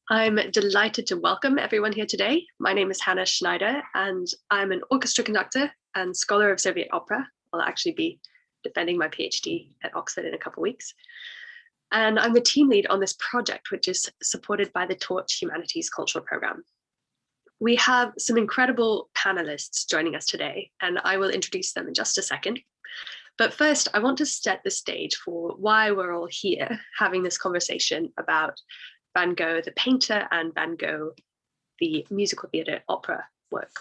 I'm delighted to welcome everyone here today. My name is Hannah Schneider, and I'm an orchestra conductor and scholar of Soviet opera. I'll actually be defending my PhD at Oxford in a couple of weeks. And I'm the team lead on this project, which is supported by the Torch Humanities Cultural Programme. We have some incredible panelists joining us today, and I will introduce them in just a second. But first, I want to set the stage for why we're all here having this conversation about Van Gogh, the painter, and Van Gogh, the musical theatre opera work.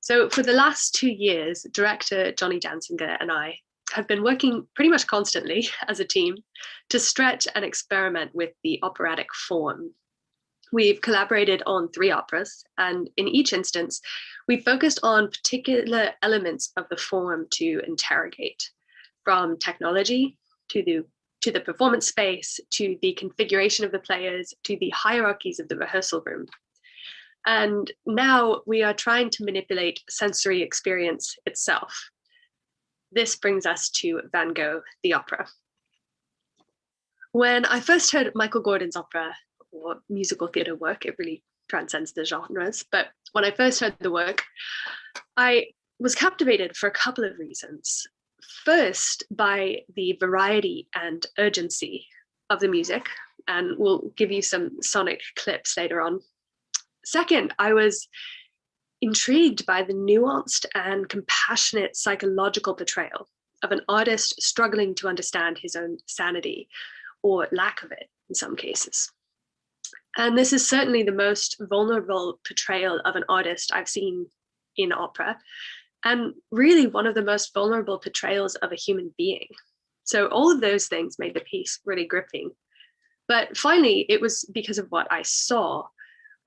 So for the last 2 years, director Jonny Danciger and I have been working pretty much constantly as a team to stretch and experiment with the operatic form. We've collaborated on 3 operas, and in each instance, we focused on particular elements of the form to interrogate, from technology to the performance space, to the configuration of the players, to the hierarchies of the rehearsal room. And now we are trying to manipulate sensory experience itself. This brings us to Van Gogh, the opera. When I first heard Michael Gordon's opera, or musical theatre work, it really transcends the genres, but when I first heard the work, I was captivated for a couple of reasons. First, by the variety and urgency of the music, and we'll give you some sonic clips later on. Second, I was intrigued by the nuanced and compassionate psychological portrayal of an artist struggling to understand his own sanity, or lack of it in some cases. And this is certainly the most vulnerable portrayal of an artist I've seen in opera, and really one of the most vulnerable portrayals of a human being. So all of those things made the piece really gripping. But finally, it was because of what I saw.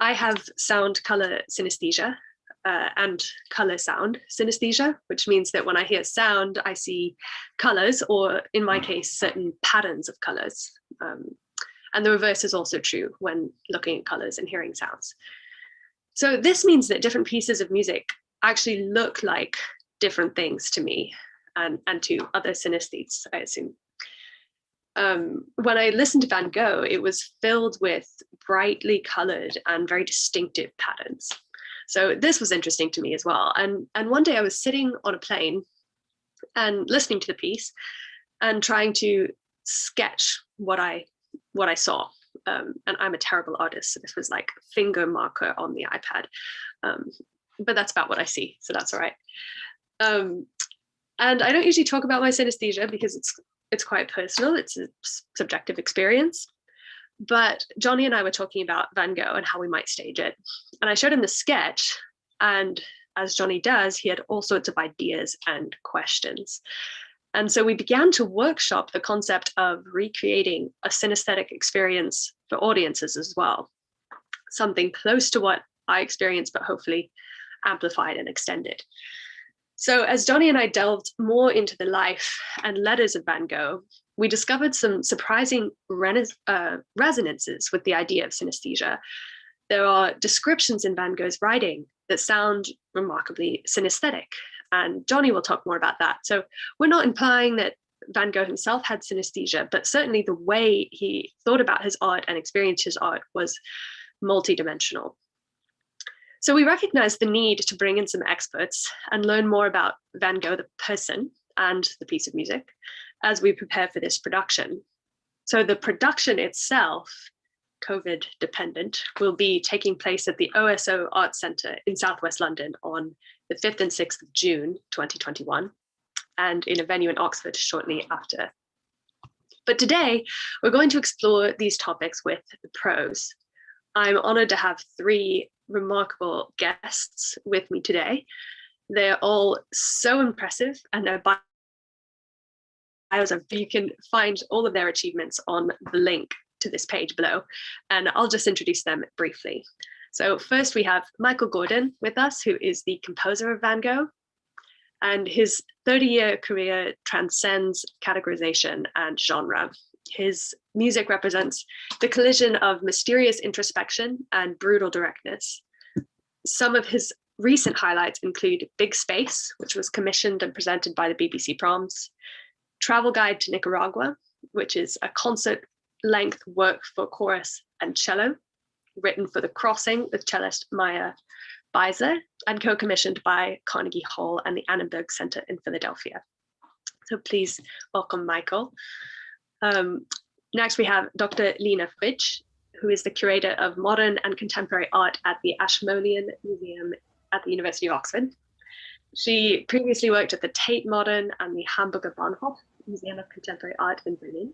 I have sound color synesthesia and color sound synesthesia, which means that when I hear sound, I see colors, or in my case, certain patterns of colors. And the reverse is also true when looking at colors and hearing sounds. So this means that different pieces of music actually look like different things to me and to other synesthetes, I assume. When I listened to Van Gogh, it was filled with brightly colored and very distinctive patterns. So this was interesting to me as well. And one day I was sitting on a plane and listening to the piece and trying to sketch what I saw. And I'm a terrible artist, so this was like finger marker on the iPad. But that's about what I see, so that's all right. And I don't usually talk about my synesthesia because it's quite personal. It's a subjective experience. But Jonny and I were talking about Van Gogh and how we might stage it. And I showed him the sketch, and as Jonny does, he had all sorts of ideas and questions. And so we began to workshop the concept of recreating a synesthetic experience for audiences as well. Something close to what I experienced, but hopefully amplified and extended. So as Jonny and I delved more into the life and letters of Van Gogh, we discovered some surprising resonances with the idea of synesthesia. There are descriptions in Van Gogh's writing that sound remarkably synesthetic, and Jonny will talk more about that. So we're not implying that Van Gogh himself had synesthesia, but certainly the way he thought about his art and experienced his art was multidimensional. So we recognized the need to bring in some experts and learn more about Van Gogh, the person, and the piece of music as we prepare for this production. So the production itself, COVID dependent, will be taking place at the OSO Arts Centre in Southwest London on the 5th and 6th of June, 2021, and in a venue in Oxford shortly after. But today, we're going to explore these topics with the pros. I'm honored to have 3 remarkable guests with me today. They're all so impressive, and their bios are, you can find all of their achievements on the link to this page below, and I'll just introduce them briefly. So first we have Michael Gordon with us, who is the composer of Van Gogh, and his 30-year career transcends categorization and genre. His music represents the collision of mysterious introspection and brutal directness. Some of his recent highlights include Big Space, which was commissioned and presented by the BBC Proms, Travel Guide to Nicaragua, which is a concert-length work for chorus and cello, written for The Crossing with cellist Maya Beiser and co-commissioned by Carnegie Hall and the Annenberg Center in Philadelphia. So please welcome Michael. Next we have Dr. Lena Fritsch, who is the curator of modern and contemporary art at the Ashmolean Museum at the University of Oxford. She previously worked at the Tate Modern and the Hamburger Bahnhof Museum of Contemporary Art in Berlin.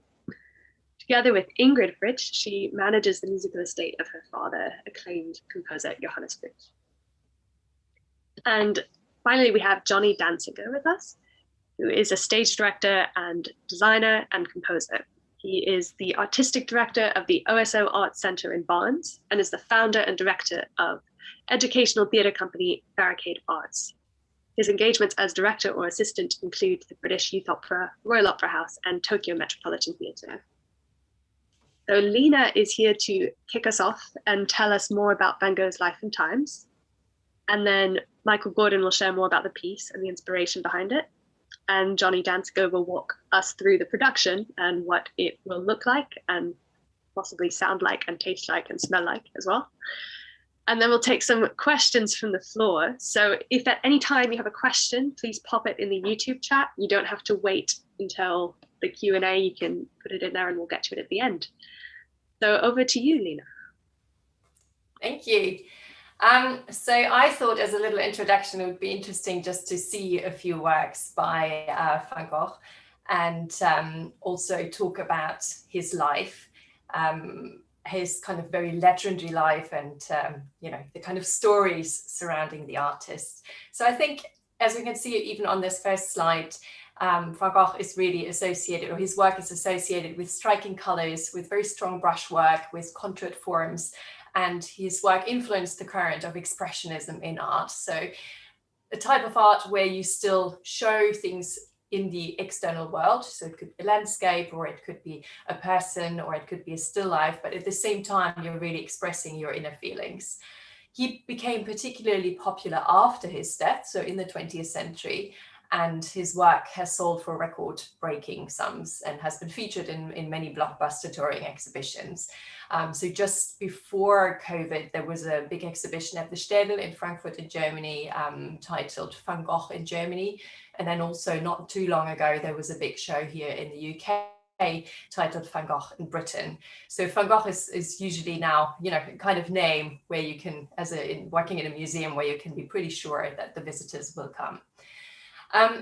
Together with Ingrid Fritsch, she manages the musical estate of her father, acclaimed composer Johannes Fritsch. And finally, we have Jonny Danciger with us, who is a stage director and designer and composer. He is the artistic director of the OSO Arts Center in Barnes and is the founder and director of educational theatre company Barricade Arts. His engagements as director or assistant include the British Youth Opera, Royal Opera House, and Tokyo Metropolitan Theatre. So Lena is here to kick us off and tell us more about Van Gogh's life and times. And then Michael Gordon will share more about the piece and the inspiration behind it. And Jonny Danciger will walk us through the production and what it will look like and possibly sound like and taste like and smell like as well. And then we'll take some questions from the floor. So if at any time you have a question, please pop it in the YouTube chat. You don't have to wait until the Q&A. You can put it in there and we'll get to it at the end. So over to you, Lena. Thank you. So I thought as a little introduction, it would be interesting just to see a few works by Van Gogh and also talk about his life, his kind of very legendary life and, you know, the kind of stories surrounding the artist. So I think, as we can see even on this first slide, Van Gogh is really associated, or his work is associated with striking colors, with very strong brushwork, with contoured forms. And his work influenced the current of expressionism in art. So a type of art where you still show things in the external world. So it could be a landscape, or it could be a person, or it could be a still life, but at the same time, you're really expressing your inner feelings. He became particularly popular after his death, so in the 20th century, and his work has sold for record-breaking sums and has been featured in many blockbuster touring exhibitions. So just before COVID, there was a big exhibition at the Städel in Frankfurt in Germany titled Van Gogh in Germany. And then also not too long ago, there was a big show here in the UK titled Van Gogh in Britain. So Van Gogh is usually now, you know, kind of name where you can, working in a museum, where you can be pretty sure that the visitors will come.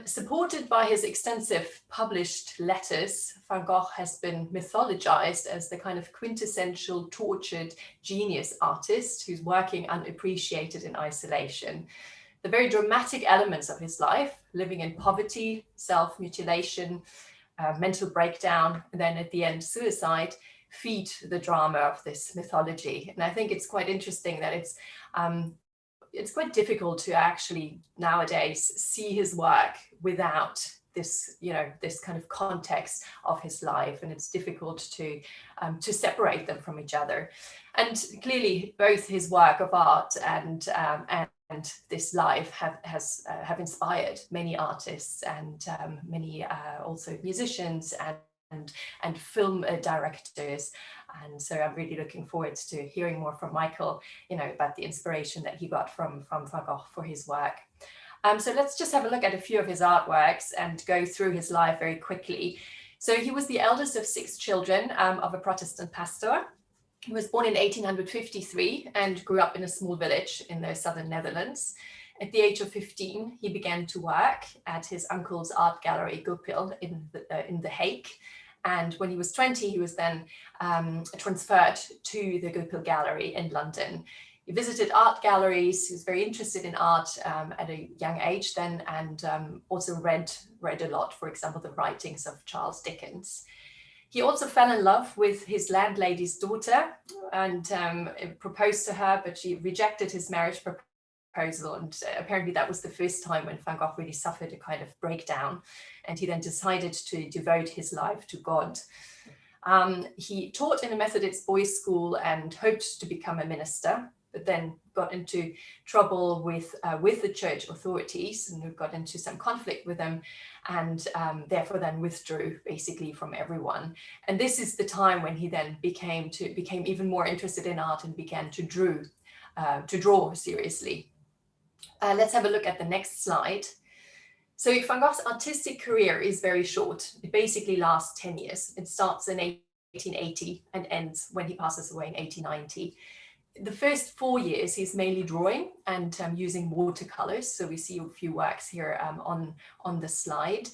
Supported by his extensive published letters, Van Gogh has been mythologized as the kind of quintessential tortured genius artist who's working unappreciated in isolation. The very dramatic elements of his life, living in poverty, self-mutilation, mental breakdown, and then at the end suicide, feed the drama of this mythology. And I think it's quite interesting that it's quite difficult to actually nowadays see his work without this, you know, this kind of context of his life, and it's difficult to separate them from each other. And clearly, both his work of art and this life have inspired many artists and many also musicians and film directors. And so I'm really looking forward to hearing more from Michael, you know, about the inspiration that he got from Van Gogh for his work. So let's just have a look at a few of his artworks and go through his life very quickly. So he was the eldest of 6 children of a Protestant pastor. He was born in 1853 and grew up in a small village in the southern Netherlands. At the age of 15, he began to work at his uncle's art gallery, Goupil, in The Hague. And when he was 20, he was then transferred to the Goupil Gallery in London. He visited art galleries. He was very interested in art at a young age then, and also read a lot, for example, the writings of Charles Dickens. He also fell in love with his landlady's daughter and proposed to her, but she rejected his marriage proposal. And apparently that was the first time when Van Gogh really suffered a kind of breakdown. And he then decided to devote his life to God. He taught in a Methodist boys' school and hoped to become a minister. but then got into trouble with the church authorities and got into some conflict with them, and therefore then withdrew basically from everyone. And this is the time when he then became even more interested in art and began to draw seriously. Let's have a look at the next slide. So Van Gogh's artistic career is very short. It basically lasts 10 years. It starts in 1880 and ends when he passes away in 1890. The first 4 years, he's mainly drawing and using watercolors. So we see a few works here on the slide.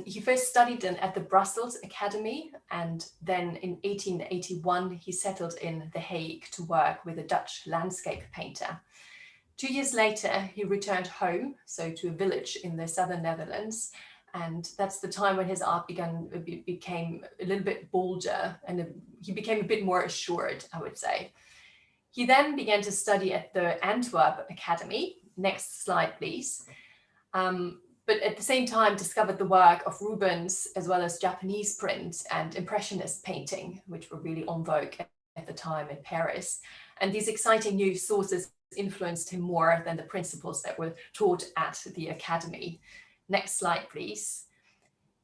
He first studied at the Brussels Academy, and then in 1881, he settled in The Hague to work with a Dutch landscape painter. 2 years later, he returned home, so to a village in the southern Netherlands, and that's the time when his art became a little bit bolder, and he became a bit more assured, I would say. He then began to study at the Antwerp Academy. Next slide, please. But at the same time discovered the work of Rubens, as well as Japanese print and Impressionist painting, which were really en vogue at the time in Paris. And these exciting new sources influenced him more than the principles that were taught at the Academy. Next slide, please.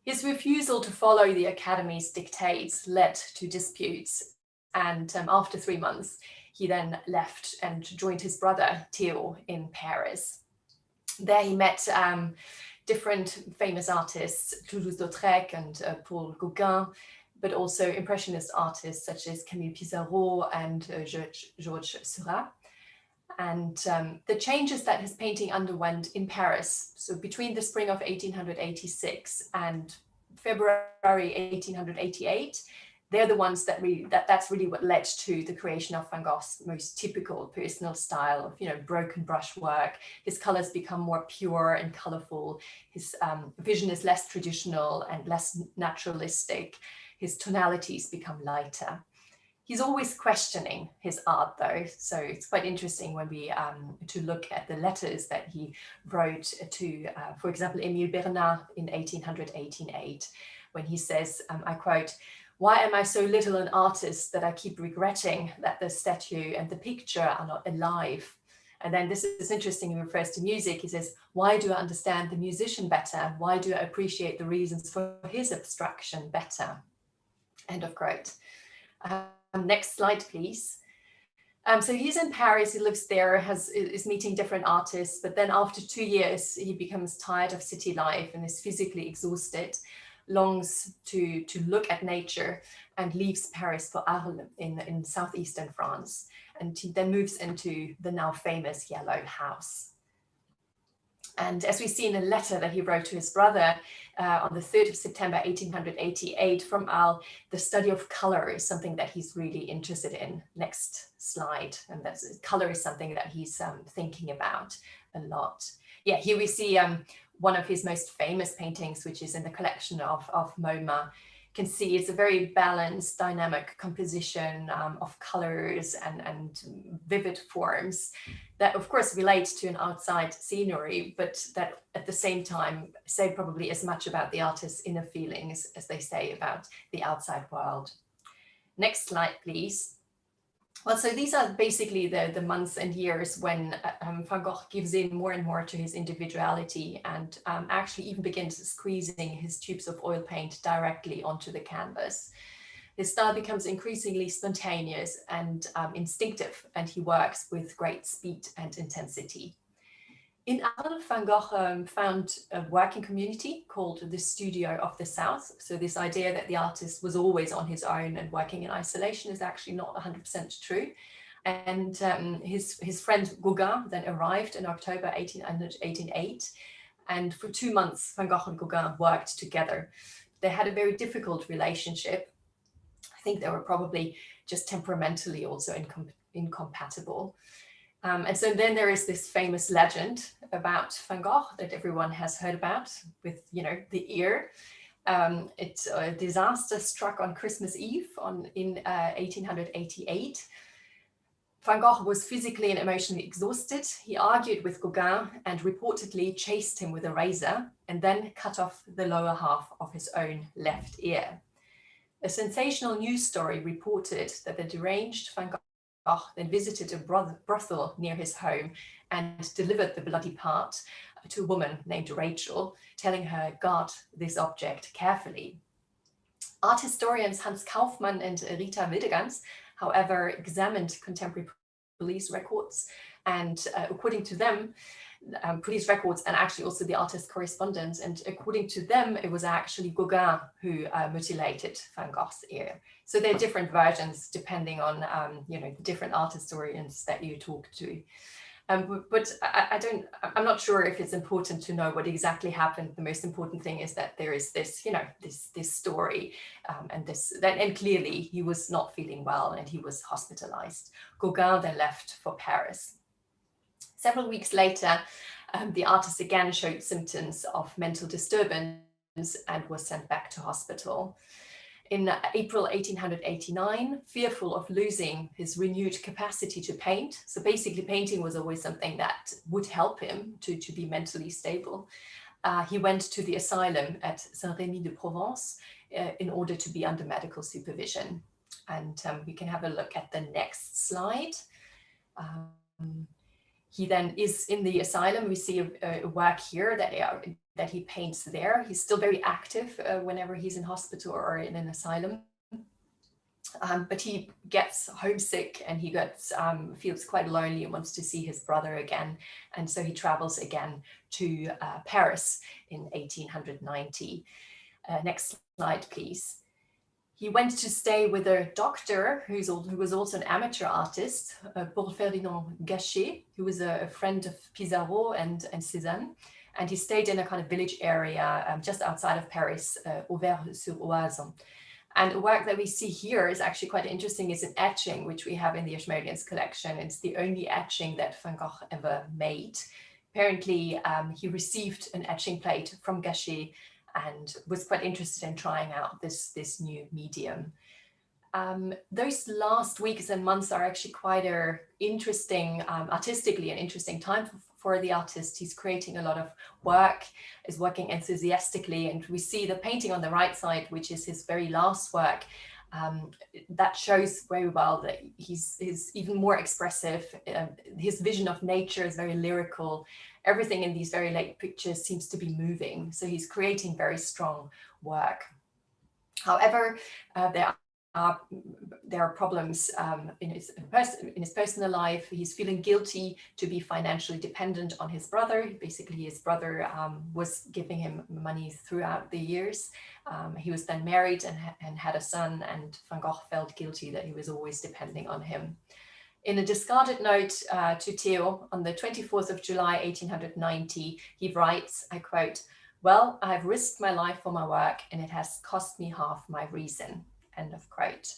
His refusal to follow the Academy's dictates led to disputes, and after 3 months, he then left and joined his brother Theo in Paris. There he met different famous artists, Toulouse-Lautrec and Paul Gauguin, but also Impressionist artists such as Camille Pissarro and Georges Seurat. And the changes that his painting underwent in Paris, so between the spring of 1886 and February 1888, they're the ones that's really what led to the creation of Van Gogh's most typical personal style of, broken brush work. His colors become more pure and colorful. His vision is less traditional and less naturalistic. His tonalities become lighter. He's always questioning his art, though, so it's quite interesting when we to look at the letters that he wrote to, for example, Émile Bernard in 1888, when he says, I quote, "Why am I so little an artist that I keep regretting that the statue and the picture are not alive?" And then this is interesting, he refers to music. He says, "Why do I understand the musician better? Why do I appreciate the reasons for his abstraction better?" End of quote. Next slide, please. So he's in Paris, he lives there, is meeting different artists, but then after 2 years, he becomes tired of city life and is physically exhausted, longs to look at nature, and leaves Paris for Arles in southeastern France. And he then moves into the now famous Yellow House. And as we see in a letter that he wrote to his brother on the 3rd of September, 1888 from Arles, the study of color is something that he's really interested in. Next slide. And that's color is something that he's thinking about a lot. Yeah, here we see one of his most famous paintings, which is in the collection of MoMA. You can see it's a very balanced, dynamic composition of colors and vivid forms that of course relate to an outside scenery, but that at the same time say probably as much about the artist's inner feelings as they say about the outside world. Next slide, please. Well, so these are basically the months and years when Van Gogh gives in more and more to his individuality and actually even begins squeezing his tubes of oil paint directly onto the canvas. His style becomes increasingly spontaneous and instinctive, and he works with great speed and intensity. In Arles, Van Gogh found a working community called the Studio of the South. So this idea that the artist was always on his own and working in isolation is actually not 100% true. And his friend Gauguin then arrived in October 1808. And for 2 months, Van Gogh and Gauguin worked together. They had a very difficult relationship. I think they were probably just temperamentally also incompatible. And so then there is this famous legend about Van Gogh that everyone has heard about with, the ear. It's a disaster struck on Christmas Eve in 1888. Van Gogh was physically and emotionally exhausted. He argued with Gauguin and reportedly chased him with a razor and then cut off the lower half of his own left ear. A sensational news story reported that the deranged Van then visited a brothel near his home and delivered the bloody part to a woman named Rachel, telling her, guard this object carefully. Art historians Hans Kaufmann and Rita Wildegans, however, examined contemporary police records, and according to them, police records and actually also the artist correspondence, and according to them, it was actually Gauguin who mutilated Van Gogh's ear. So there are different versions depending on the different art historians that you talk to. But I'm not sure if it's important to know what exactly happened. The most important thing is that there is this, this story, and clearly he was not feeling well and he was hospitalized. Gauguin then left for Paris. Several weeks later, the artist again showed symptoms of mental disturbance and was sent back to hospital. In April 1889, fearful of losing his renewed capacity to paint, so basically painting was always something that would help him to be mentally stable, he went to the asylum at Saint-Rémy-de-Provence in order to be under medical supervision. And we can have a look at the next slide. He then is in the asylum. We see a work here that he paints there. He's still very active whenever he's in hospital or in an asylum. But he gets homesick and he feels quite lonely and wants to see his brother again. And so he travels again to Paris in 1890. Next slide, please. He went to stay with a doctor who was also an amateur artist, Paul Ferdinand Gachet, who was a friend of Pissarro and Cézanne. And he stayed in a kind of village area just outside of Paris, Auvers-sur-Oise. And a work that we see here is actually quite interesting. It's an etching, which we have in the Ashmoleans collection. It's the only etching that Van Gogh ever made. Apparently, he received an etching plate from Gachet and was quite interested in trying out this new medium. Those last weeks and months are actually quite an interesting, artistically an interesting time for the artist. He's creating a lot of work, is working enthusiastically, and we see the painting on the right side, which is his very last work. That shows very well that he's even more expressive. His vision of nature is very lyrical. Everything in these very late pictures seems to be moving. So he's creating very strong work. However, there are problems in his personal life. He's feeling guilty to be financially dependent on his brother. Basically, his brother was giving him money throughout the years. He was then married and had a son, and Van Gogh felt guilty that he was always depending on him. In a discarded note to Theo on the 24th of July, 1890, he writes, I quote, "Well, I have risked my life for my work and it has cost me half my reason," end of quote.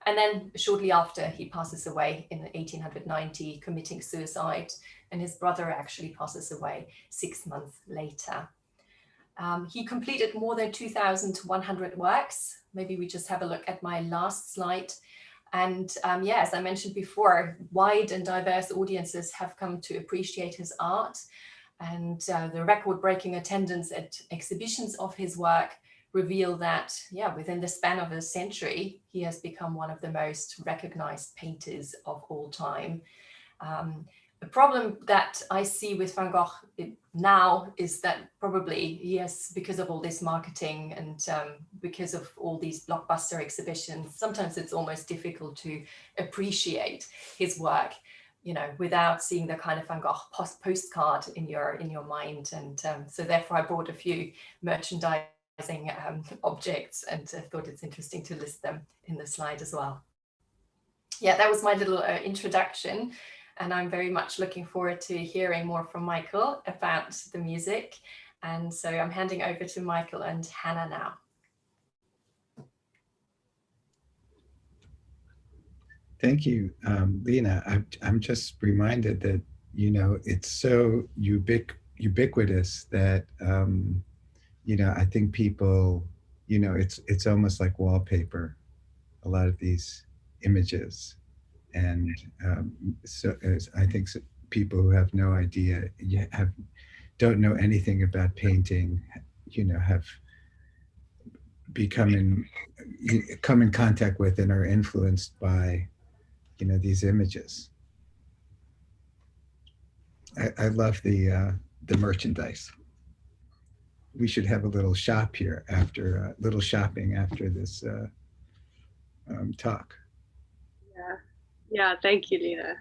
And then shortly after, he passes away in 1890, committing suicide, and his brother actually passes away 6 months later. He completed more than 2,100 works. Maybe we just have a look at my last slide. And yeah, as I mentioned before, wide and diverse audiences have come to appreciate his art, and the record-breaking attendance at exhibitions of his work reveal that, yeah, within the span of a century, he has become one of the most recognized painters of all time. The problem that I see with Van Gogh now is that probably he has, because of all this marketing and because of all these blockbuster exhibitions, sometimes it's almost difficult to appreciate his work, without seeing the kind of Van Gogh postcard in your mind. And so therefore I brought a few merchandising objects, and thought it's interesting to list them in the slide as well. Yeah, that was my little introduction. And I'm very much looking forward to hearing more from Michael about the music. And so I'm handing over to Michael and Hannah now. Thank you, Lena. I'm just reminded that, it's so ubiquitous that, I think people, it's almost like wallpaper, a lot of these images. And so I think people who have no idea, don't know anything about painting, have come in contact with and are influenced by these images. I love the merchandise. We should have a little shop here after little shopping after this talk. Yeah, thank you, Lena.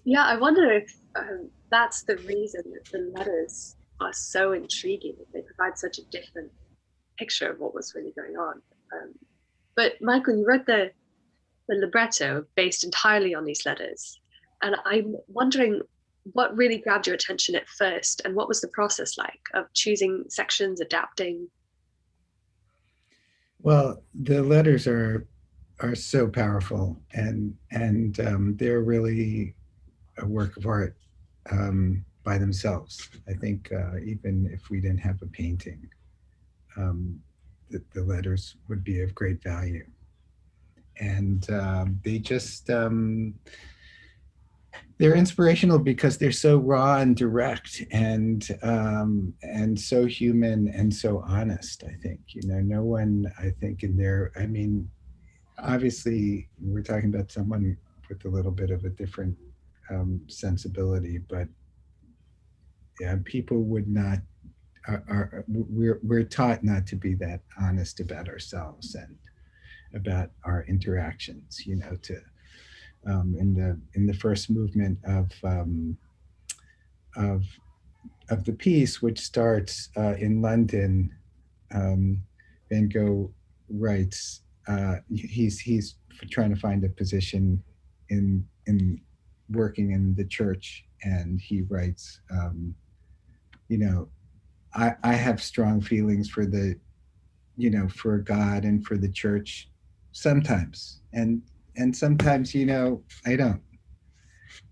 Yeah, I wonder if that's the reason that the letters are so intriguing. They provide such a different picture of what was really going on. But Michael, you wrote the libretto based entirely on these letters. And I'm wondering what really grabbed your attention at first, and what was the process like of choosing sections, adapting? Well, the letters are so powerful, and they're really a work of art by themselves. I think even if we didn't have a painting, the letters would be of great value. And they just they're inspirational because they're so raw and direct, and so human and so honest. I think no one, I think, in there. I mean, obviously we're talking about someone with a little bit of a different sensibility, but yeah, people would not. We're taught not to be that honest about ourselves and about our interactions. To in the first movement of the piece, which starts in London, Van Gogh writes. He's trying to find a position in working in the church, and he writes, I have strong feelings for for God and for the church sometimes, and sometimes I don't,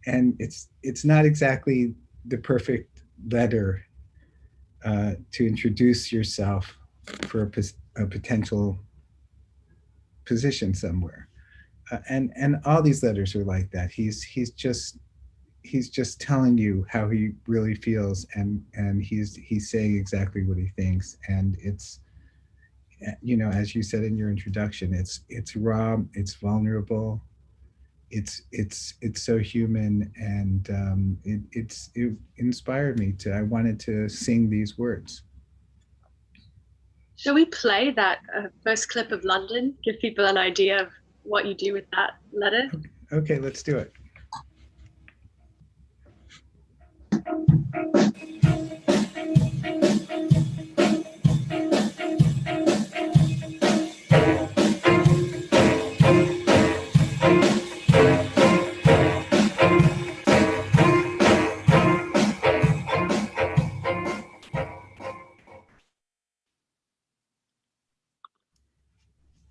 and it's not exactly the perfect letter to introduce yourself for a potential position somewhere, and all these letters are like that. He's just telling you how he really feels, and he's saying exactly what he thinks, and it's as you said in your introduction, it's raw, it's vulnerable, it's so human, and it inspired me to. I wanted to sing these words. Shall we play that first clip of London, give people an idea of what you do with that letter? Okay, let's do it.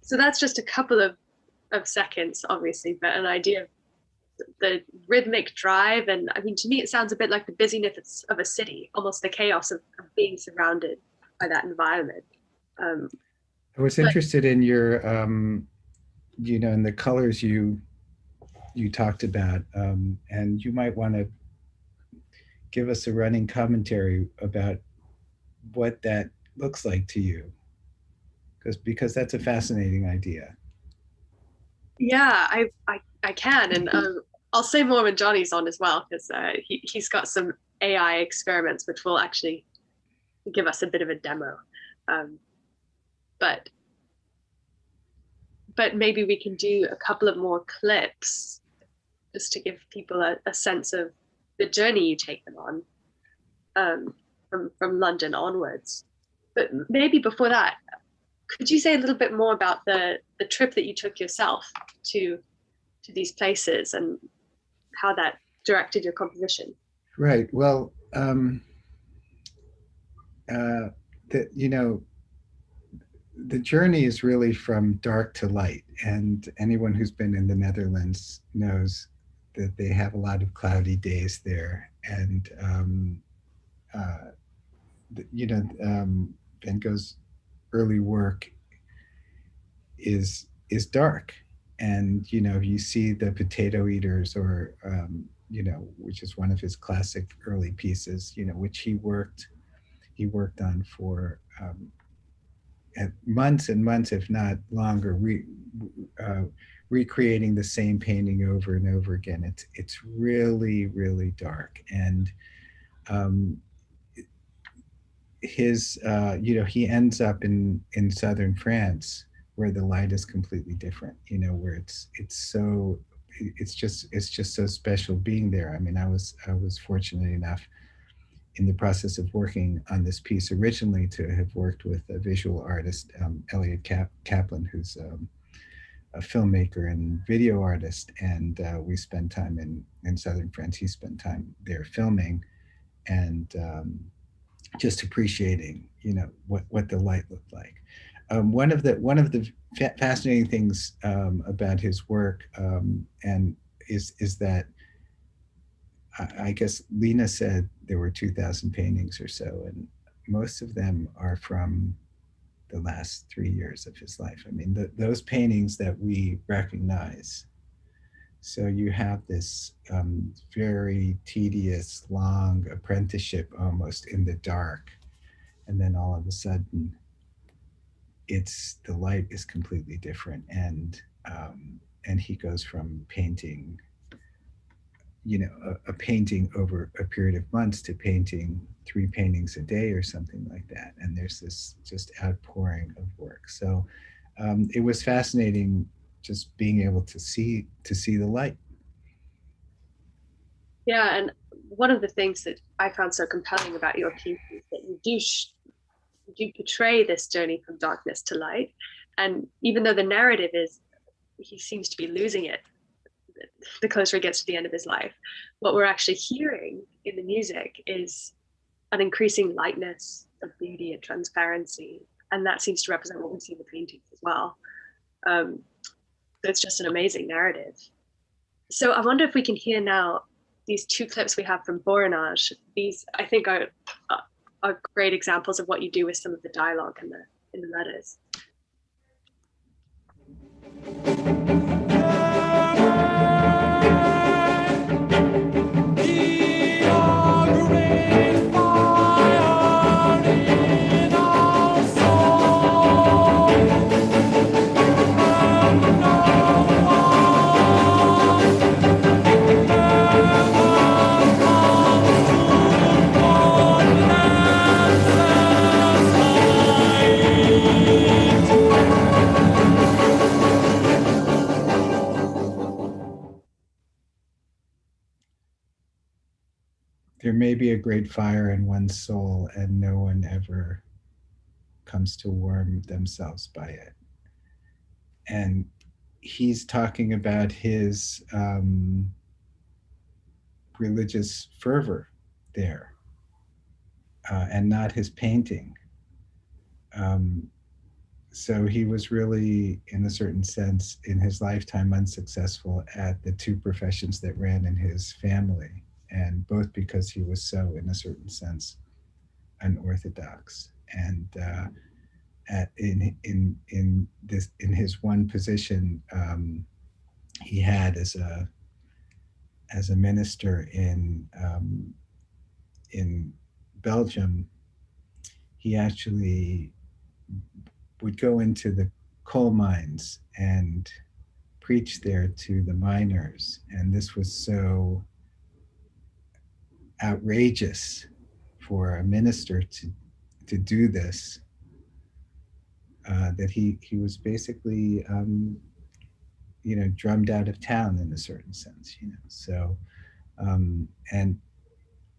So that's just a couple of seconds, obviously, but an idea of the rhythmic drive. And I mean, to me, it sounds a bit like the busyness of a city, almost the chaos of being surrounded by that environment. I was interested in your, in the colors you talked about, and you might want to give us a running commentary about what that looks like to you, because that's a fascinating idea. Yeah, I can, and I'll say more when Jonny's on as well, because he's got some AI experiments which will actually give us a bit of a demo. But maybe we can do a couple of more clips just to give people a sense of the journey you take them on, from London onwards. But maybe before that, could you say a little bit more about the trip that you took yourself to these places and how that directed your composition? Right. Well, the journey is really from dark to light, and anyone who's been in the Netherlands knows that they have a lot of cloudy days there, and Van Gogh's early work is dark, and you see the potato eaters, or which is one of his classic early pieces, which he worked on for months and months, if not longer, recreating the same painting over and over again. It's really, really dark. And his, he ends up in southern France, where the light is completely different, where it's just so special being there. I mean, I was fortunate enough in the process of working on this piece originally to have worked with a visual artist, Elliot Kaplan, who's a filmmaker and video artist. And we spent time in southern France. He spent time there filming and just appreciating, what the light looked like. One of the fascinating things about his work and is that I guess Lena said there were 2,000 paintings or so, and most of them are from the last 3 years of his life. I mean, those paintings that we recognize. So you have this very tedious, long apprenticeship almost in the dark, and then all of a sudden, the light is completely different, and he goes from painting, a painting over a period of months to painting 3 paintings a day or something like that. And there's this just outpouring of work. So it was fascinating just being able to see the light. Yeah, and one of the things that I found so compelling about your piece is that you do portray this journey from darkness to light. And even though the narrative is he seems to be losing it the closer he gets to the end of his life, what we're actually hearing in the music is an increasing lightness of beauty and transparency. And that seems to represent what we see in the paintings as well. It's just an amazing narrative. So I wonder if we can hear now these 2 clips we have from Borinage. These, I think, are great examples of what you do with some of the dialogue in the letters. There may be a great fire in one's soul, and no one ever comes to warm themselves by it. And he's talking about his religious fervor there, and not his painting. So he was really, in a certain sense, in his lifetime, unsuccessful at the 2 professions that ran in his family. And both because he was so, in a certain sense, unorthodox, and in his one position he had as a minister in Belgium, he actually would go into the coal mines and preach there to the miners, and this was so outrageous for a minister to do this, that he was basically drummed out of town in a certain sense, so and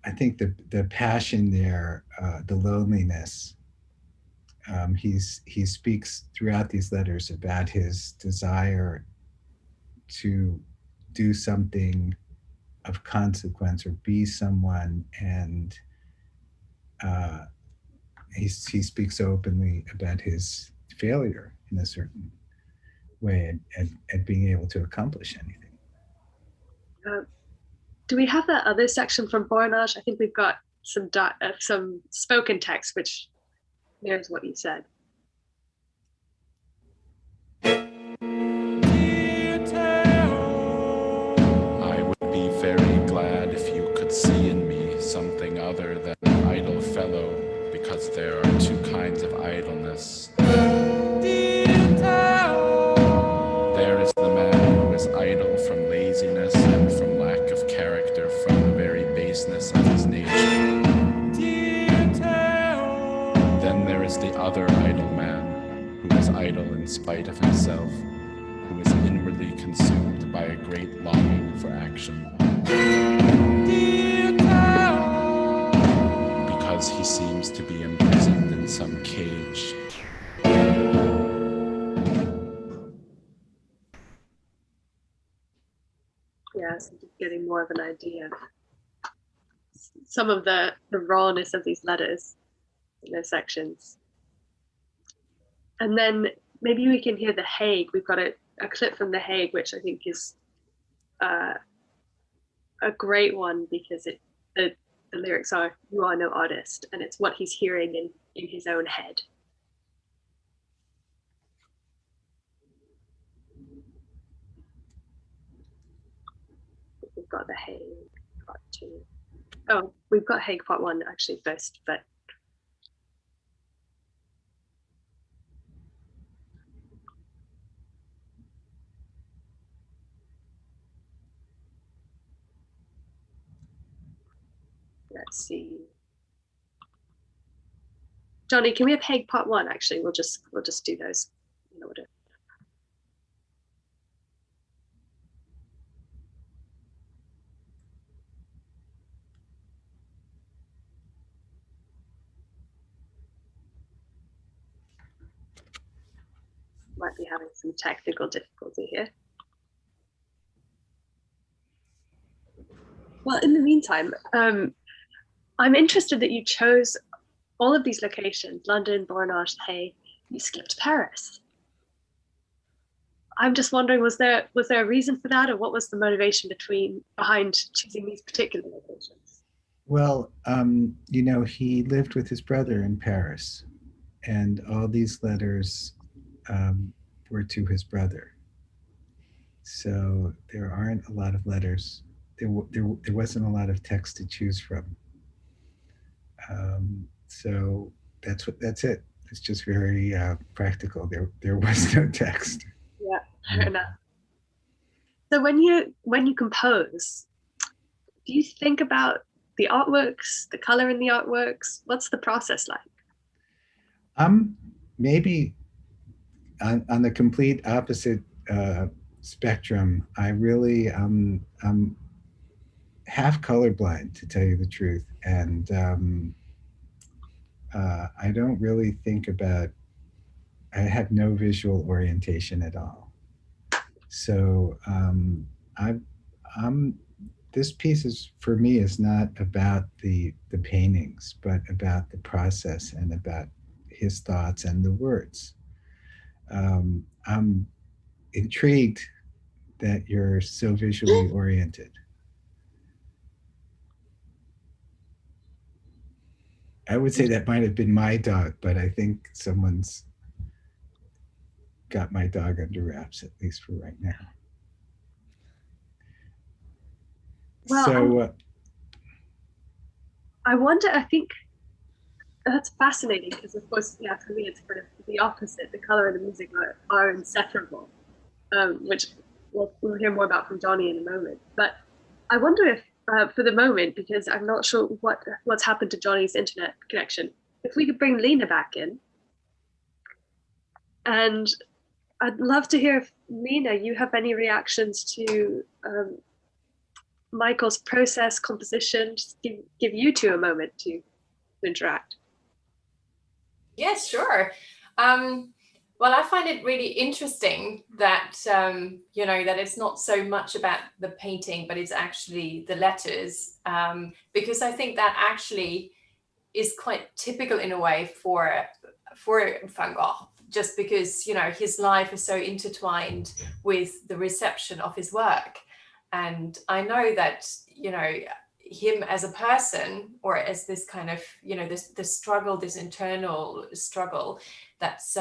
I think the passion there, the loneliness, he speaks throughout these letters about his desire to do something of consequence or be someone, and he speaks openly about his failure in a certain way at being able to accomplish anything. Do we have that other section from Borinage? I think we've got some spoken text which mirrors what you said. Very glad if you could see in me something other than an idle fellow, because there are two kinds of idleness. There is the man who is idle from laziness and from lack of character, from the very baseness of his nature. Then there is the other idle man, who is idle in spite of himself, who is inwardly consumed by a great longing for action. Because he seems to be imprisoned in some cage. Yeah, so just getting more of an idea of some of the rawness of these letters in those sections. And then maybe we can hear The Hague. We've got a clip from The Hague, which I think is a great one, because the lyrics are, "You are no artist," and it's what he's hearing in his own head. We've got The Hague Part 2. Oh, we've got Hague Part 1 actually first, but let's see. Jonny, can we have Hague Part 1? Actually, we'll just do those in order. Might be having some technical difficulty here. Well, in the meantime, I'm interested that you chose all of these locations: London, Bornage, Hay. You skipped Paris. I'm just wondering, was there a reason for that, or what was the motivation behind choosing these particular locations? Well, he lived with his brother in Paris, and all these letters were to his brother. So there aren't a lot of letters. There wasn't a lot of text to choose from. So that's it. It's just very practical. There was no text. Yeah, fair enough. So when you compose, do you think about the artworks, the color in the artworks? What's the process like? Maybe on the complete opposite spectrum. I really half colorblind, to tell you the truth, and I don't really think about. I have no visual orientation at all. So this piece is, for me, is not about the paintings, but about the process and about his thoughts and the words. I'm intrigued that you're so visually oriented. I would say that might have been my dog, but I think someone's got my dog under wraps, at least for right now. Well, so I wonder, I think that's fascinating, because of course, yeah, for me it's kind of the opposite. The color and the music are inseparable, which we'll hear more about from Jonny in a moment. But I wonder if, for the moment, because I'm not sure what's happened to Jonny's internet connection, if we could bring Lena back in. And I'd love to hear if, Lena, you have any reactions to Michael's process, composition. Just give you two a moment to interact. Yes, sure. Well, I find it really interesting that, that it's not so much about the painting, but it's actually the letters, because I think that actually is quite typical in a way for Van Gogh, just because, his life is so intertwined with the reception of his work. And I know that, him as a person, or as this kind of, this struggle, this internal struggle that's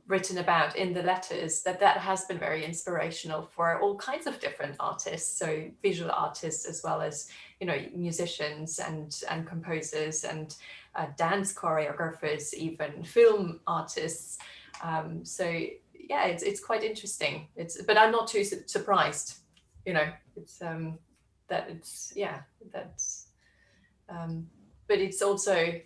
written about in the letters, that has been very inspirational for all kinds of different artists, so visual artists as well as, you know, musicians and composers and dance choreographers, even film artists. So yeah, it's quite interesting. But I'm not too surprised, you know. It's that it's, yeah, that's but it's also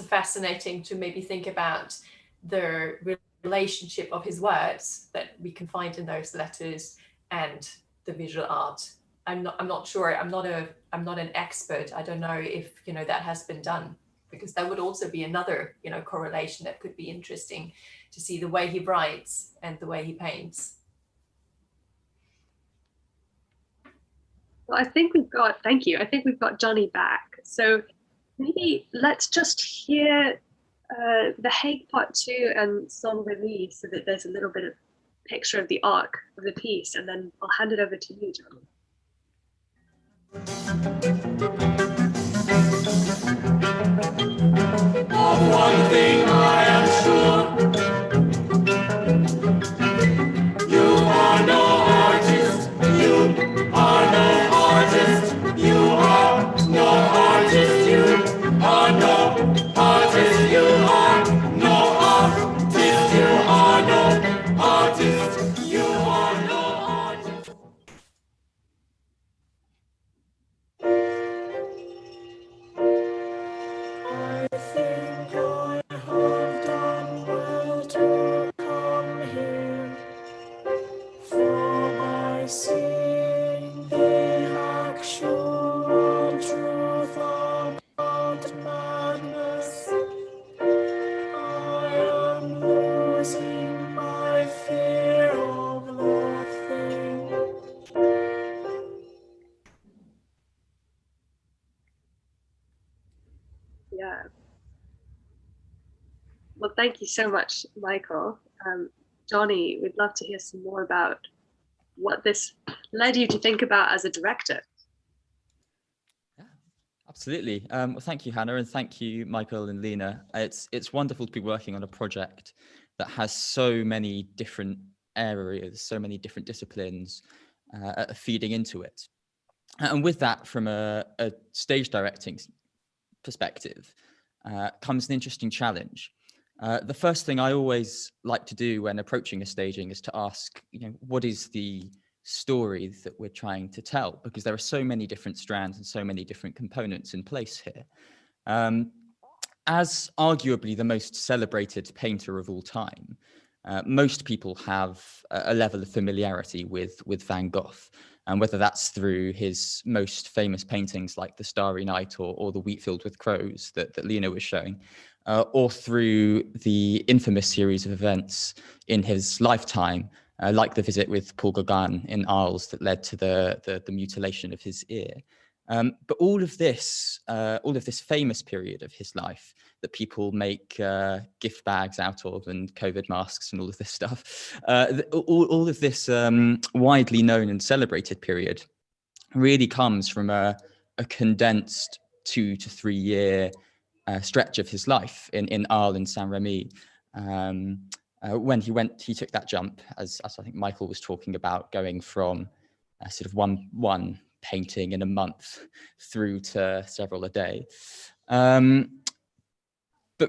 fascinating to maybe think about the relationship of his words that we can find in those letters and the visual art. I'm not sure. I'm not an expert. I don't know if, you know, that has been done, because that would also be another, you know, correlation that could be interesting to see, the way he writes and the way he paints. Well, I think we've got, thank you. I think we've got Jonny back. So maybe let's just hear the Hague Part 2 and Sans Remy, so that there's a little bit of picture of the arc of the piece, and then I'll hand it over to you, Jonny. Of one thing I am sure, you are no artist, you are no artist, you are no artist, you are no artist, you are no artist, you are no artist, you are no artist. I think I have done well to come here, for by seeing the actual truth about madness, I am losing my fear of that thing. Yeah. Well, thank you so much, Michael. Jonny, we'd love to hear some more about what this led you to think about as a director. Yeah, absolutely. Well, thank you, Hannah, and thank you, Michael and Lena. It's wonderful to be working on a project that has so many different areas, so many different disciplines feeding into it. And with that, from a stage directing perspective, comes an interesting challenge. The first thing I always like to do when approaching a staging is to ask, you know, what is the story that we're trying to tell? Because there are so many different strands and so many different components in place here. As arguably the most celebrated painter of all time, most people have a level of familiarity with Van Gogh, and whether that's through his most famous paintings like The Starry Night or The Wheat Field with Crows that Lena was showing, or through the infamous series of events in his lifetime, like the visit with Paul Gauguin in Arles that led to the mutilation of his ear. But all of this famous period of his life that people make gift bags out of, and COVID masks and all of this stuff, all of this widely known and celebrated period really comes from a condensed 2 to 3 year stretch of his life in Arles and Saint Remy. When he took that jump, as I think Michael was talking about, going from sort of one painting in a month through to several a day. But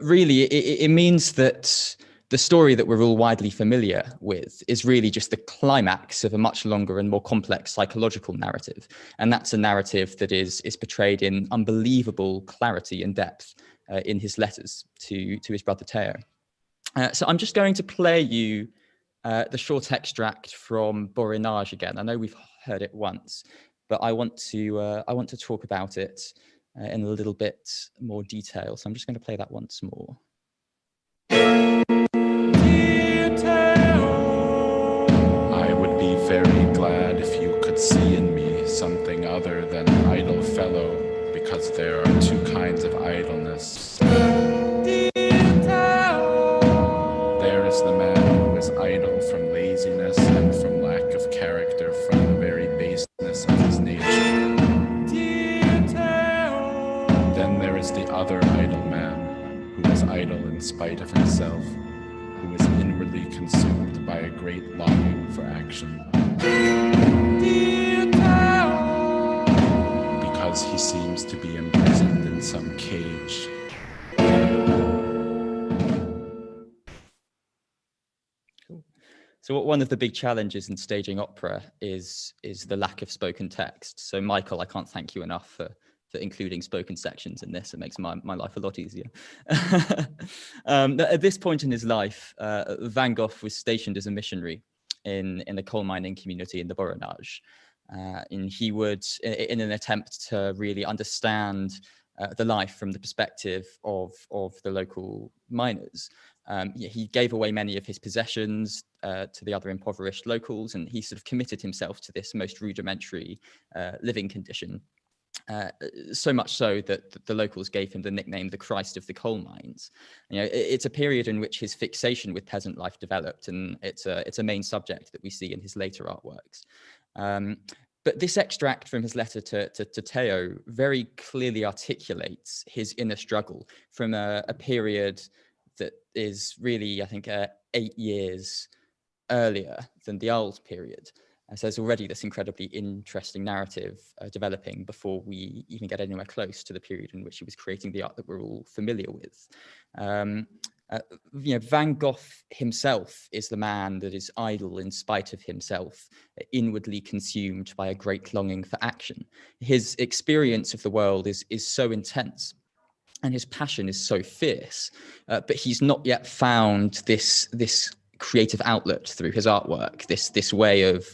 really, it means that the story that we're all widely familiar with is really just the climax of a much longer and more complex psychological narrative. And that's a narrative that is portrayed in unbelievable clarity and depth in his letters to his brother Theo. So I'm just going to play you the short extract from Borinage again. I know we've heard it once, but I want to talk about it in a little bit more detail. So I'm just going to play that once more. I would be very glad if you could see in me something other than idle fellow, because there are two kinds of idleness. There is the man who is idle from laziness and from lack of character, from the very baseness of his nature. Then there is the other idle man, who is idle in spite of himself, who is inwardly consumed by a great longing for action. Because he seems to be imprisoned in some cage. So one of the big challenges in staging opera is the lack of spoken text. So Michael, I can't thank you enough for including spoken sections in this. It makes my life a lot easier. At this point in his life, Van Gogh was stationed as a missionary in a coal mining community in the Borinage. And he would, in an attempt to really understand the life from the perspective of the local miners, he gave away many of his possessions to the other impoverished locals, and he sort of committed himself to this most rudimentary living condition. So much so that the locals gave him the nickname the Christ of the coal mines. It's a period in which his fixation with peasant life developed, and it's a main subject that we see in his later artworks. But this extract from his letter to Theo very clearly articulates his inner struggle from a period that is really, I think, 8 years earlier than the old period. So there's already this incredibly interesting narrative developing before we even get anywhere close to the period in which he was creating the art that we're all familiar with. Van Gogh himself is the man that is idle in spite of himself, inwardly consumed by a great longing for action. His experience of the world is so intense, and his passion is so fierce, but he's not yet found this creative outlet through his artwork, this way of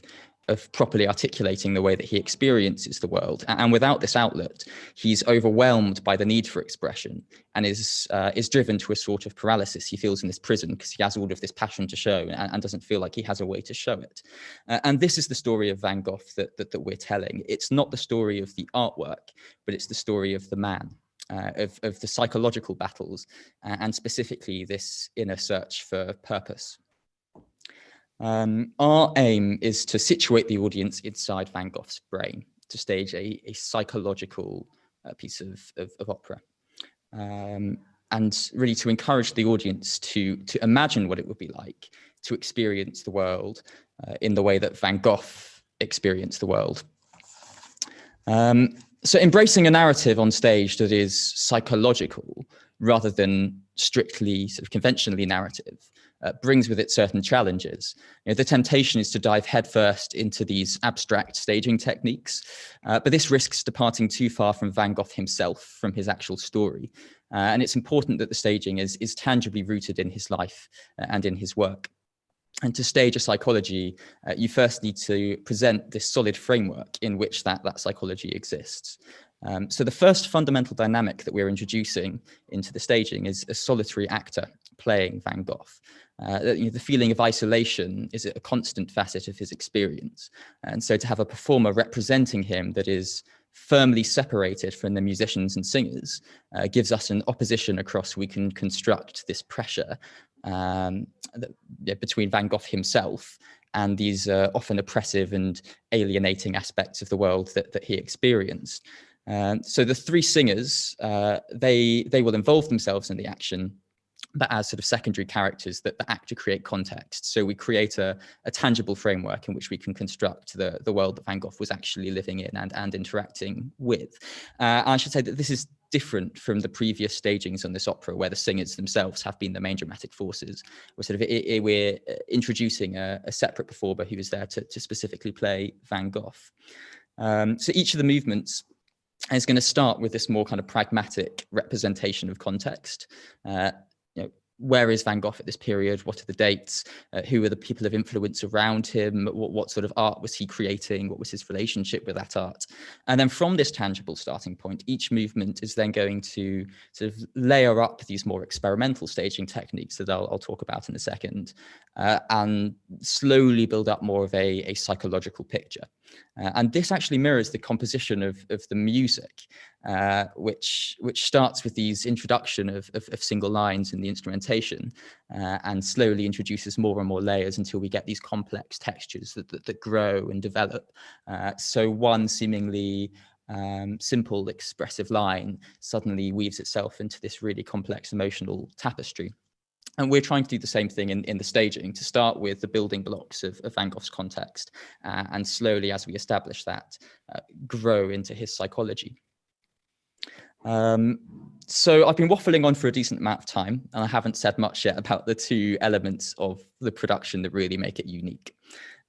properly articulating the way that he experiences the world. And without this outlet, he's overwhelmed by the need for expression and is driven to a sort of paralysis he feels in this prison because he has all of this passion to show and doesn't feel like he has a way to show it. And this is the story of Van Gogh that we're telling. It's not the story of the artwork, but it's the story of the man. Of the psychological battles, and specifically this inner search for purpose. Our aim is to situate the audience inside Van Gogh's brain, to stage a psychological piece of opera, and really to encourage the audience to imagine what it would be like to experience the world in the way that Van Gogh experienced the world. So embracing a narrative on stage that is psychological rather than strictly sort of conventionally narrative brings with it certain challenges. The temptation is to dive headfirst into these abstract staging techniques, but this risks departing too far from Van Gogh himself, from his actual story. And it's important that the staging is tangibly rooted in his life and in his work. And to stage a psychology, you first need to present this solid framework in which that psychology exists. So the first fundamental dynamic that we're introducing into the staging is a solitary actor playing Van Gogh. The feeling of isolation is a constant facet of his experience. And so to have a performer representing him that is firmly separated from the musicians and singers gives us an opposition across we can construct this pressure between Van Gogh himself and these often oppressive and alienating aspects of the world that he experienced. So the three singers, they will involve themselves in the action, but as sort of secondary characters that the actor create context. So we create a tangible framework in which we can construct the world that Van Gogh was actually living in and interacting with. I should say that this is different from the previous stagings on this opera, where the singers themselves have been the main dramatic forces. We're introducing a separate performer who is there to specifically play Van Gogh. So each of the movements is going to start with this more kind of pragmatic representation of context. Where is Van Gogh at this period? What are the dates? Who are the people of influence around him? What sort of art was he creating? What was his relationship with that art? And then from this tangible starting point, each movement is then going to sort of layer up these more experimental staging techniques that I'll talk about in a second, and slowly build up more of a psychological picture. And this actually mirrors the composition of the music, which starts with these introduction of single lines in the instrumentation, and slowly introduces more and more layers until we get these complex textures that grow and develop. So one seemingly simple expressive line suddenly weaves itself into this really complex emotional tapestry. And we're trying to do the same thing in the staging, to start with the building blocks of Van Gogh's context, and slowly, as we establish that, grow into his psychology. So I've been waffling on for a decent amount of time, and I haven't said much yet about the two elements of the production that really make it unique.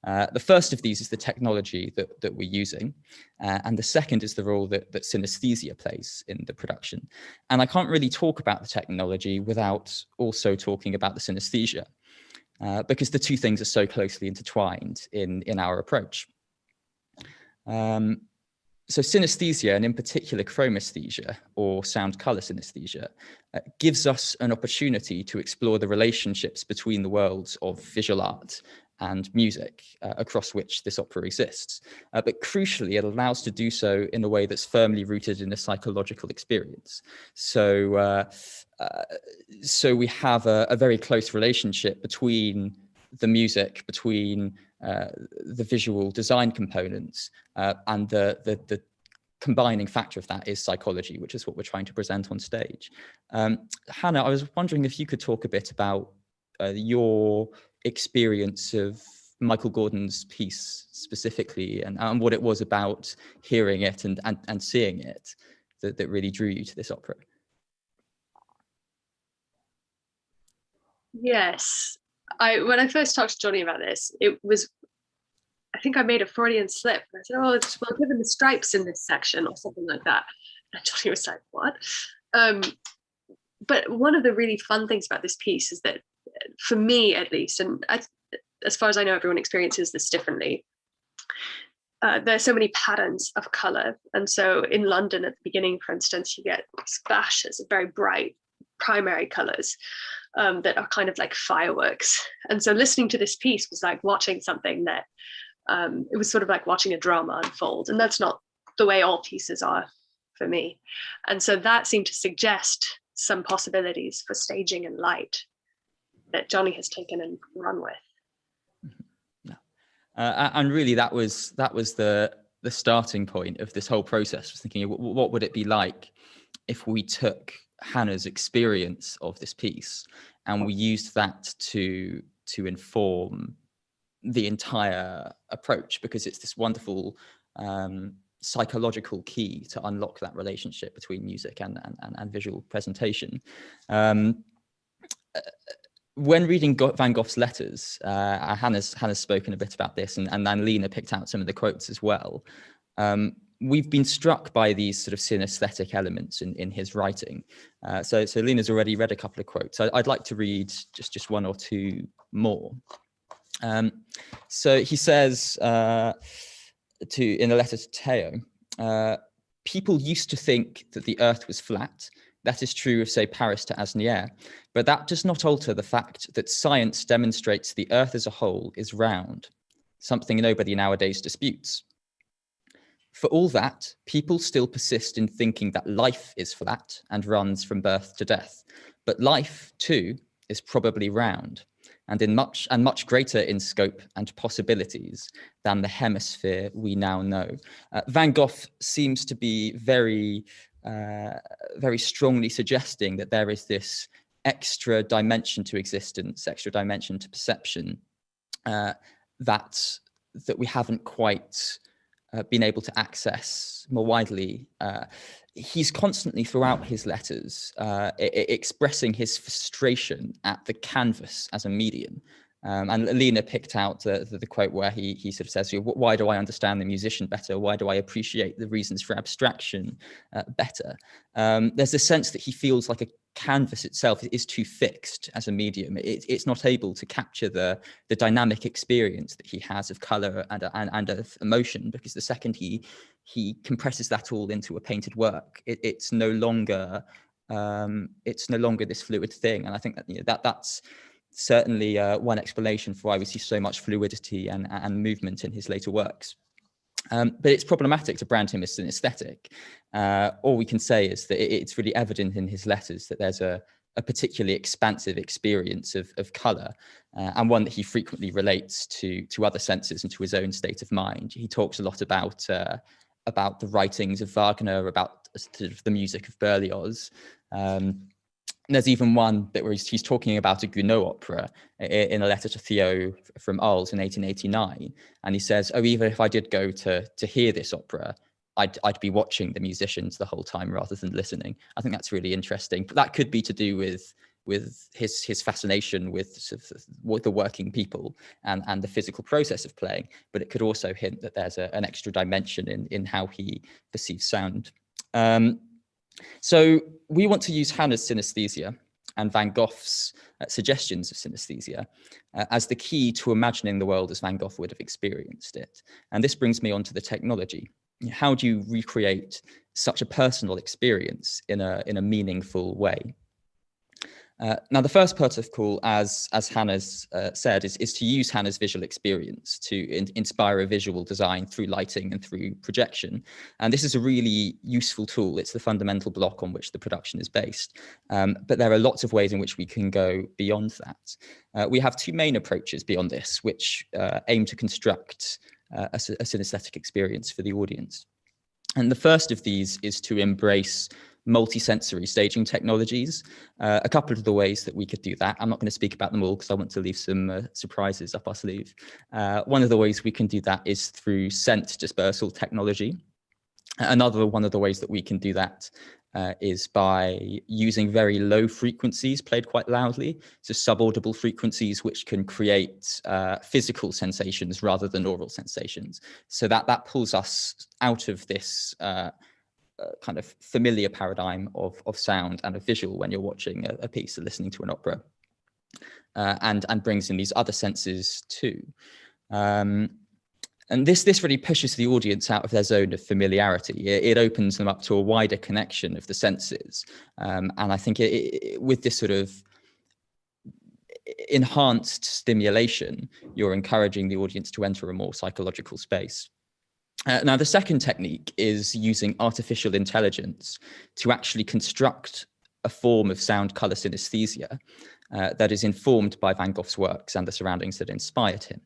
The first of these is the technology that we're using, and the second is the role that synesthesia plays in the production. And I can't really talk about the technology without also talking about the synesthesia, because the two things are so closely intertwined in our approach. So synesthesia, and in particular chromesthesia, or sound color synesthesia, gives us an opportunity to explore the relationships between the worlds of visual art and music across which this opera exists. But crucially, it allows to do so in a way that's firmly rooted in a psychological experience. So we have a very close relationship between the music, between the visual design components, and the combining factor of that is psychology, which is what we're trying to present on stage. Hannah, I was wondering if you could talk a bit about your experience of Michael Gordon's piece specifically, and what it was about hearing it and seeing it that really drew you to this opera. Yes, when I first talked to Jonny about this, it was, I think I made a Freudian slip. I said, "Oh, well, given the stripes in this section," or something like that. And Jonny was like, "What?" But one of the really fun things about this piece is that, for me at least, and as far as I know, everyone experiences this differently. There are so many patterns of color, and so in London at the beginning, for instance, you get splashes of very bright primary colors that are kind of like fireworks. And so listening to this piece was like watching something that it was sort of like watching a drama unfold, and that's not the way all pieces are for me. And so that seemed to suggest some possibilities for staging and light that Jonny has taken and run with. And really, that was the starting point of this whole process. Was thinking, what would it be like if we took Hannah's experience of this piece and we used that to inform the entire approach, because it's this wonderful psychological key to unlock that relationship between music and visual presentation. When reading Van Gogh's letters, Hannah's spoken a bit about this, and then Lena picked out some of the quotes as well. We've been struck by these sort of synesthetic elements in his writing. So Lena's already read a couple of quotes. I'd like to read just one or two more. So he says in a letter to Theo, people used to think that the earth was flat. That is true of, say, Paris to Asnières, but that does not alter the fact that science demonstrates the earth as a whole is round, something nobody nowadays disputes. For all that, people still persist in thinking that life is flat and runs from birth to death, but life, too, is probably round, and much greater in scope and possibilities than the hemisphere we now know. Van Gogh seems to be very strongly suggesting that there is this extra dimension to existence, extra dimension to perception, that we haven't quite been able to access more widely. He's constantly throughout his letters expressing his frustration at the canvas as a medium. And Lena picked out the quote where he sort of says, "Why do I understand the musician better? Why do I appreciate the reasons for abstraction better?" There's a sense that he feels like a canvas itself is too fixed as a medium. It's not able to capture the dynamic experience that he has of color and of emotion, because the second he compresses that all into a painted work, it's no longer this fluid thing. And I think that that's certainly one explanation for why we see so much fluidity and movement in his later works. But it's problematic to brand him as synesthetic. All we can say is that it's really evident in his letters that there's a particularly expansive experience of colour, and one that he frequently relates to other senses and to his own state of mind. He talks a lot about the writings of Wagner, about sort of the music of Berlioz. And there's even one bit where he's talking about a Gounod opera in a letter to Theo from Arles in 1889. And he says, oh, even if I did go to hear this opera, I'd be watching the musicians the whole time rather than listening. I think that's really interesting. But that could be to do with his fascination with the working people and the physical process of playing. But it could also hint that there's an extra dimension in how he perceives sound. So we want to use Hannah's synesthesia and Van Gogh's suggestions of synesthesia as the key to imagining the world as Van Gogh would have experienced it. And this brings me on to the technology. How do you recreate such a personal experience in a meaningful way? Now, the first protocol, as Hannah's said, is to use Hannah's visual experience to inspire a visual design through lighting and through projection. And this is a really useful tool. It's the fundamental block on which the production is based. But there are lots of ways in which we can go beyond that. We have two main approaches beyond this, which aim to construct a synesthetic experience for the audience. And the first of these is to embrace multi-sensory staging technologies. A couple of the ways that we could do that, I'm not going to speak about them all because I want to leave some surprises up our sleeve. One of the ways we can do that is through scent dispersal technology. Another one of the ways that we can do that is by using very low frequencies played quite loudly, so subaudible frequencies which can create physical sensations rather than oral sensations. So that pulls us out of this kind of familiar paradigm of sound and of visual when you're watching a piece or listening to an opera, and brings in these other senses too. And this really pushes the audience out of their zone of familiarity. It opens them up to a wider connection of the senses. And I think with this sort of enhanced stimulation, you're encouraging the audience to enter a more psychological space. Now, the second technique is using artificial intelligence to actually construct a form of sound color synesthesia that is informed by Van Gogh's works and the surroundings that inspired him.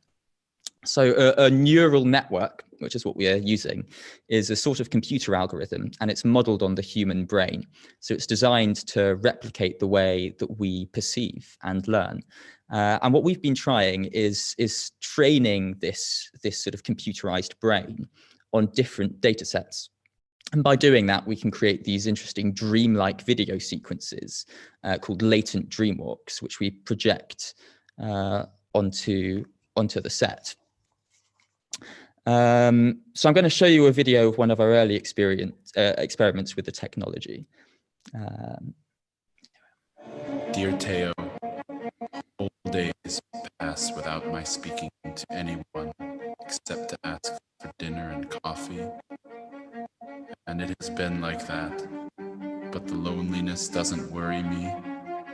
So a neural network, which is what we are using, is a sort of computer algorithm, and it's modeled on the human brain. So it's designed to replicate the way that we perceive and learn. And what we've been trying is training this sort of computerized brain on different data sets. And by doing that, we can create these interesting dreamlike video sequences called latent dream walks, which we project onto the set. So I'm going to show you a video of one of our early experiments with the technology. Dear Theo, whole days pass without my speaking to anyone except to ask for dinner and coffee. And it has been like that. But the loneliness doesn't worry me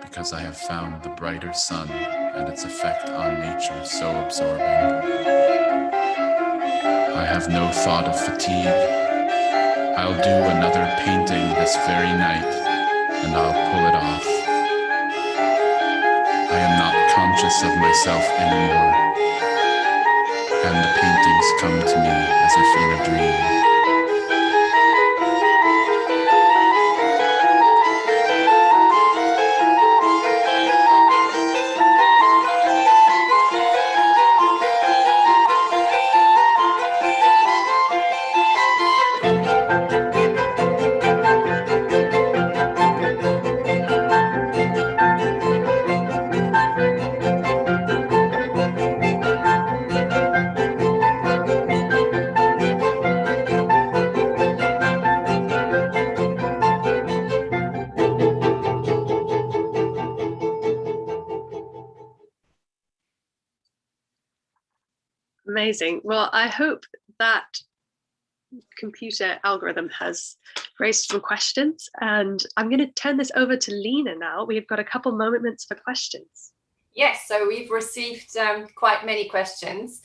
because I have found the brighter sun and its effect on nature so absorbing. I have no thought of fatigue. I'll do another painting this very night, and I'll pull it off. I am not conscious of myself anymore, and the paintings come to me as if in a dream. Amazing. Well, I hope that computer algorithm has raised some questions, and I'm going to turn this over to Lena now. We've got a couple moments for questions. Yes, so we've received quite many questions.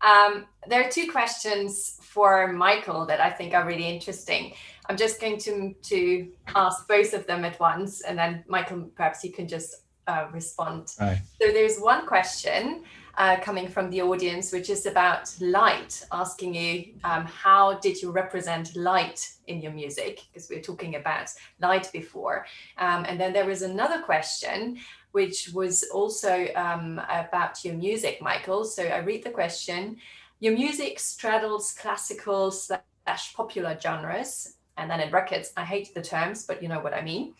There are two questions for Michael that I think are really interesting. I'm just going to ask both of them at once, and then Michael, perhaps you can just respond. Right. So there's one question coming from the audience, which is about light, asking you how did you represent light in your music? Because we were talking about light before. And then there was another question, which was also about your music, Michael. So I read the question. Your music straddles classical / popular genres. And then in brackets, I hate the terms, but you know what I mean.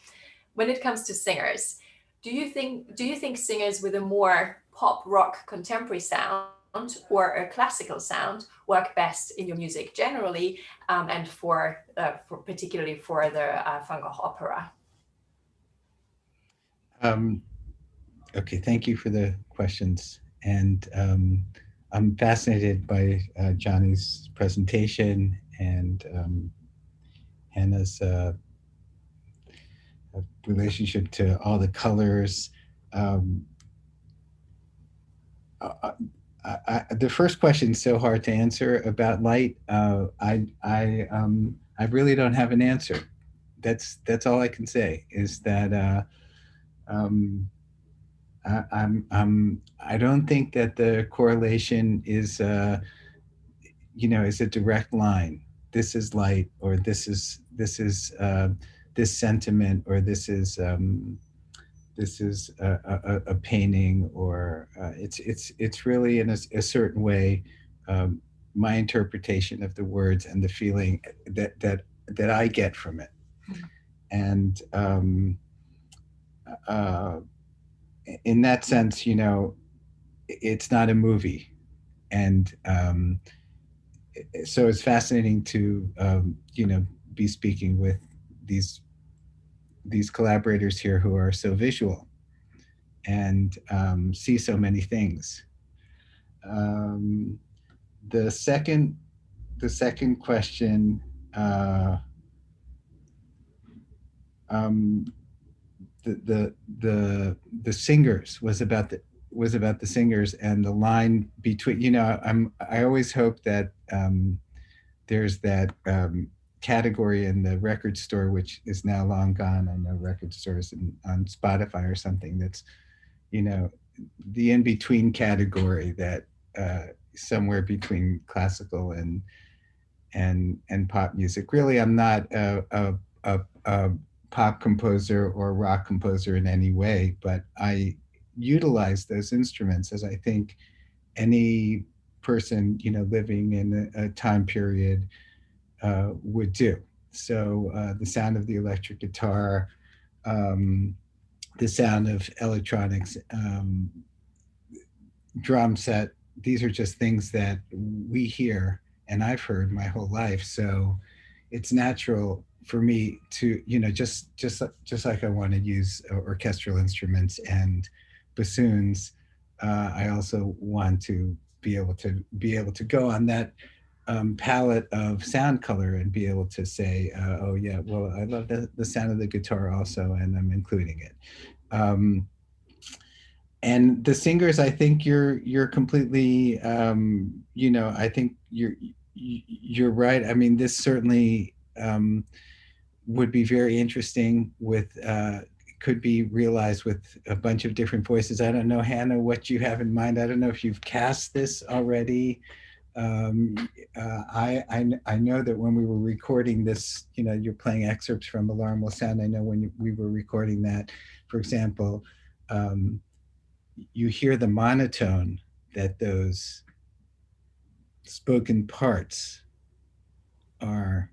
When it comes to singers, do you think singers with a more pop rock contemporary sound or a classical sound work best in your music generally, and for particularly for the Van Gogh opera? Okay, thank you for the questions. And I'm fascinated by Jonny's presentation and Hannah's relationship to all the colors. The first question is so hard to answer about light. I really don't have an answer. That's all I can say is that I don't think that the correlation is is a direct line. This is light, or this is this sentiment, or this is a painting, or it's really in a certain way my interpretation of the words and the feeling that I get from it. And in that sense, it's not a movie. And so it's fascinating to be speaking with these collaborators here who are so visual and see so many things. The second question, the singers was about the singers, and the line between, I always hope that there's that category in the record store, which is now long gone. I know record stores on Spotify or something, that's the in-between category, that somewhere between classical and pop music. Really, I'm not a pop composer or rock composer in any way, but I utilize those instruments as I think any person living in a time period would do. So the sound of the electric guitar, the sound of electronics, drum set, these are just things that we hear and I've heard my whole life. So it's natural for me to, just like I want to use orchestral instruments and bassoons, I also want to be able to go on that palette of sound color and be able to say, oh yeah, well, I love the sound of the guitar also, and I'm including it. And the singers, I think you're completely, I think you're right. I mean, this certainly would be very interesting with, could be realized with a bunch of different voices. I don't know, Hannah, what you have in mind. I don't know if you've cast this already. I know that when we were recording this, you're playing excerpts from Alarm Will Sound. I know when we were recording that, for example, you hear the monotone that those spoken parts are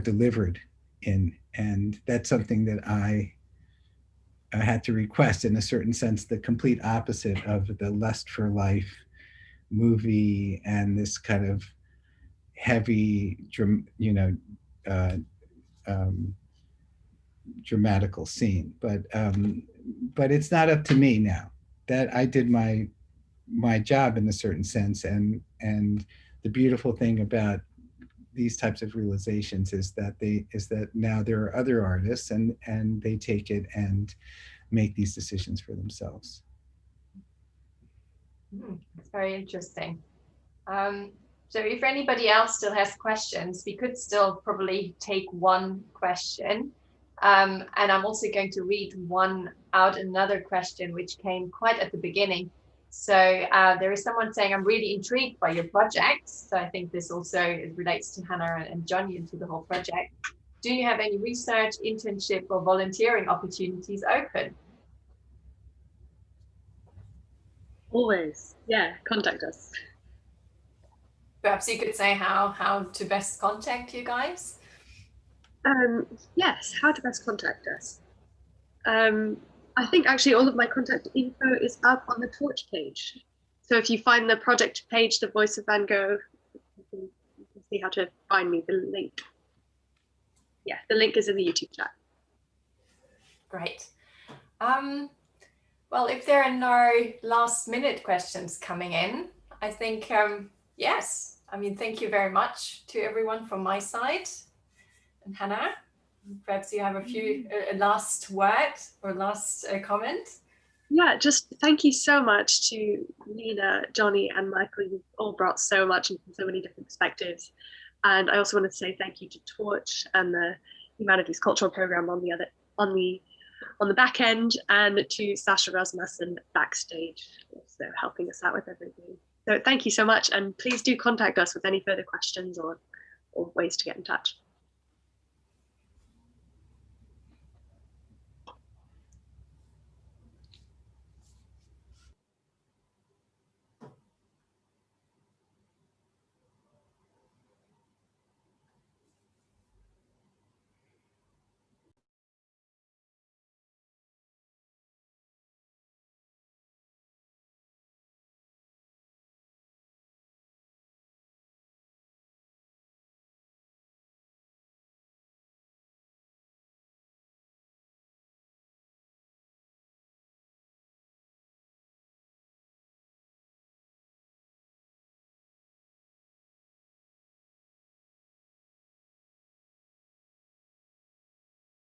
delivered in, and that's something that I had to request, in a certain sense, the complete opposite of the Lust for Life movie and this kind of heavy, dramatical scene. But it's not up to me now. That I did my job in a certain sense, and the beautiful thing about these types of realizations is that now there are other artists, and they take it and make these decisions for themselves. It's very interesting. So if anybody else still has questions, we could still probably take one question. And I'm also going to read another question which came quite at the beginning. So there is someone saying, I'm really intrigued by your project. So I think this also relates to Hannah and Jonny and to the whole project. Do you have any research, internship or volunteering opportunities open? Always, yeah, contact us. Perhaps you could say how to best contact you guys. Yes, how to best contact us. I think actually all of my contact info is up on the Torch page. So if you find the project page, the Voice of Van Gogh, you can see how to find me, the link. Yeah, the link is in the YouTube chat. Great. Well, if there are no last minute questions coming in, I think, yes. I mean, thank you very much to everyone from my side. And Hannah, perhaps you have a last word or last comment? Yeah, just thank you so much to Lena, Jonny and Michael. You've all brought so much and so many different perspectives. And I also want to say thank you to Torch and the Humanities Cultural Programme on the back end, and to Sasha Rasmussen backstage, also helping us out with everything. So thank you so much, and please do contact us with any further questions or ways to get in touch.